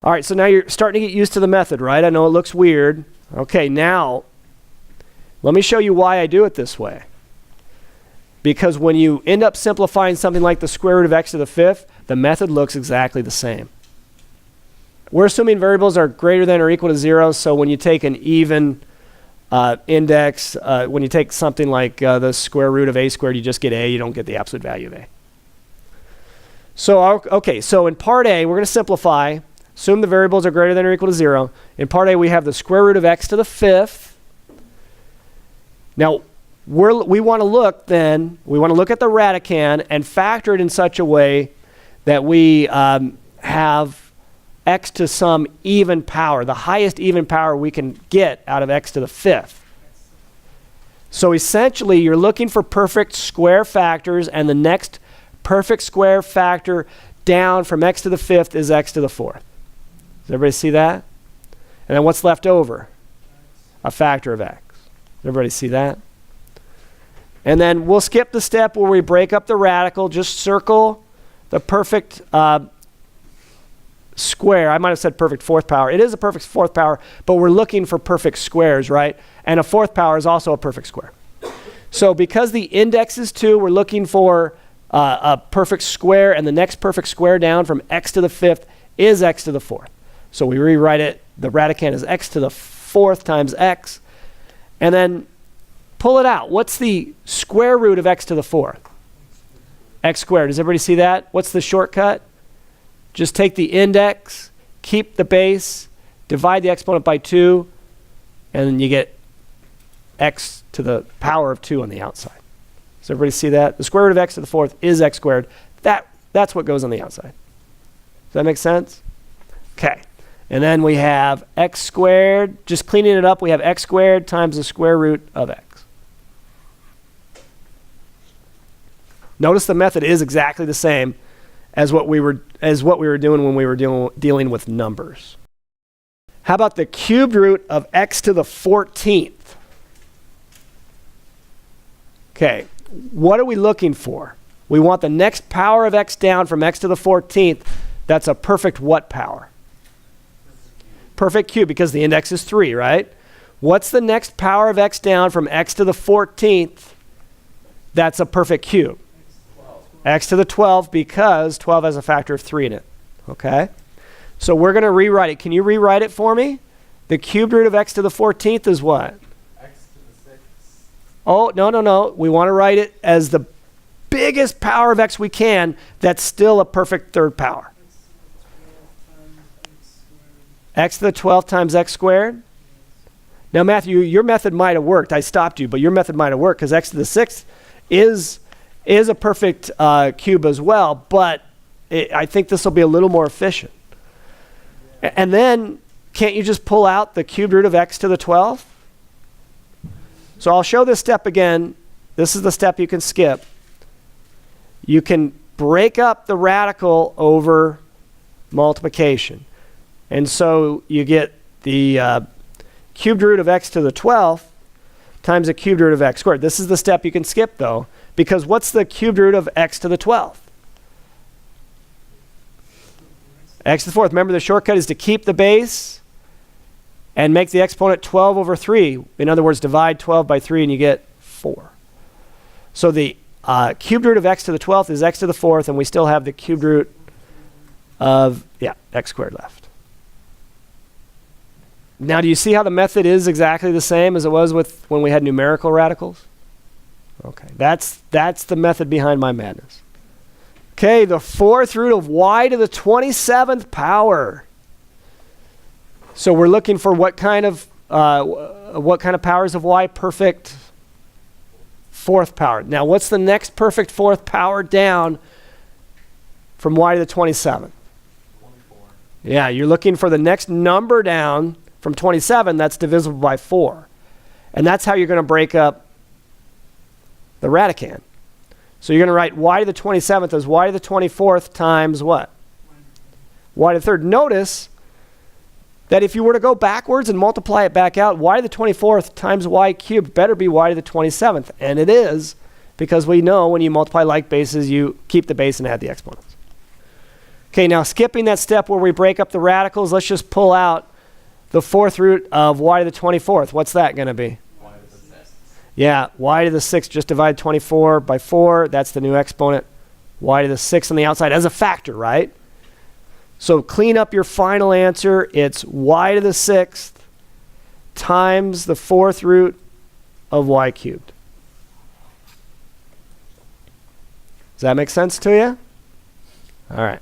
All right, so now you're starting to get used to the method, right? I know it looks weird. Okay, now let me show you why I do it this way. Because when you end up simplifying something like the square root of x to the fifth, the method looks exactly the same. We're assuming variables are greater than or equal to 0, so when you take an even index, when you take something like the square root of a squared, you just get a, you don't get the absolute value of a. So, okay, so in part A, we're going to simplify. Assume the variables are greater than or equal to 0. In part A, we have the square root of x to the fifth. Now, we want to look at the radicand and factor it in such a way that we have x to some even power, the highest even power we can get out of x to the fifth. So essentially, you're looking for perfect square factors, and the next perfect square factor down from x to the fifth is x to the fourth. Does everybody see that? And then what's left over? A factor of x. Does everybody see that? And then we'll skip the step where we break up the radical. Just circle the perfect square. I might have said perfect fourth power. It is a perfect fourth power, but we're looking for perfect squares, right? And a fourth power is also a perfect square. So because the index is 2, we're looking for a perfect square, and the next perfect square down from x to the fifth is x to the fourth. So we rewrite it, the radicand is x to the fourth times x, and then pull it out. What's the square root of x to the fourth? X squared. Does everybody see that? What's the shortcut? Just take the index, keep the base, divide the exponent by 2, and then you get x to the power of 2 on the outside. Does everybody see that? The square root of x to the fourth is x squared. That's what goes on the outside. Does that make sense? Okay. And then we have x squared. Just cleaning it up, we have x squared times the square root of x. Notice the method is exactly the same as what we were doing when we were dealing with numbers. How about the cubed root of x to the 14th? Okay, what are we looking for? We want the next power of x down from x to the 14th. That's a perfect what power? Perfect cube, because the index is 3, right? What's the next power of x down from x to the 14th? That's a perfect cube. X to the 12, because 12 has a factor of 3 in it. Okay? So we're going to rewrite it. Can you rewrite it for me? The cubed root of x to the 14th is what? X to the 6th. Oh, no. We want to write it as the biggest power of x we can. That's still a perfect third power. X to the 12th times x squared. Now, Matthew, your method might have worked. I stopped you, but your method might have worked because x to the 6th is a perfect cube as well, but I think this will be a little more efficient. And then, can't you just pull out the cubed root of x to the 12th? So I'll show this step again. This is the step you can skip. You can break up the radical over multiplication. And so you get the cubed root of x to the 12th times the cubed root of x squared. This is the step you can skip, though, because what's the cubed root of x to the 12th? X to the 4th. Remember, the shortcut is to keep the base and make the exponent 12 over 3. In other words, divide 12 by 3 and you get 4. So the cubed root of x to the 12th is x to the 4th, and we still have the cubed root of, x squared left. Now, do you see how the method is exactly the same as it was with when we had numerical radicals? Okay, that's the method behind my madness. Okay, the fourth root of y to the 27th power. So we're looking for what kind of powers of y? Perfect fourth power. Now, what's the next perfect fourth power down from y to the 27th? 24. Yeah, you're looking for the next number down from 27 that's divisible by 4. And that's how you're going to break up the radicand. So you're going to write y to the 27th as y to the 24th times what? Y to the 3rd. Notice that if you were to go backwards and multiply it back out, y to the 24th times y cubed better be y to the 27th. And it is, because we know when you multiply like bases, you keep the base and add the exponents. Okay, now skipping that step where we break up the radicals, let's just pull out the fourth root of y to the 24th. What's that going to be? Y to the 6th. Yeah, y to the 6th, just divide 24 by 4. That's the new exponent. Y to the 6th on the outside as a factor, right? So clean up your final answer. It's y to the 6th times the fourth root of y cubed. Does that make sense to you? All right.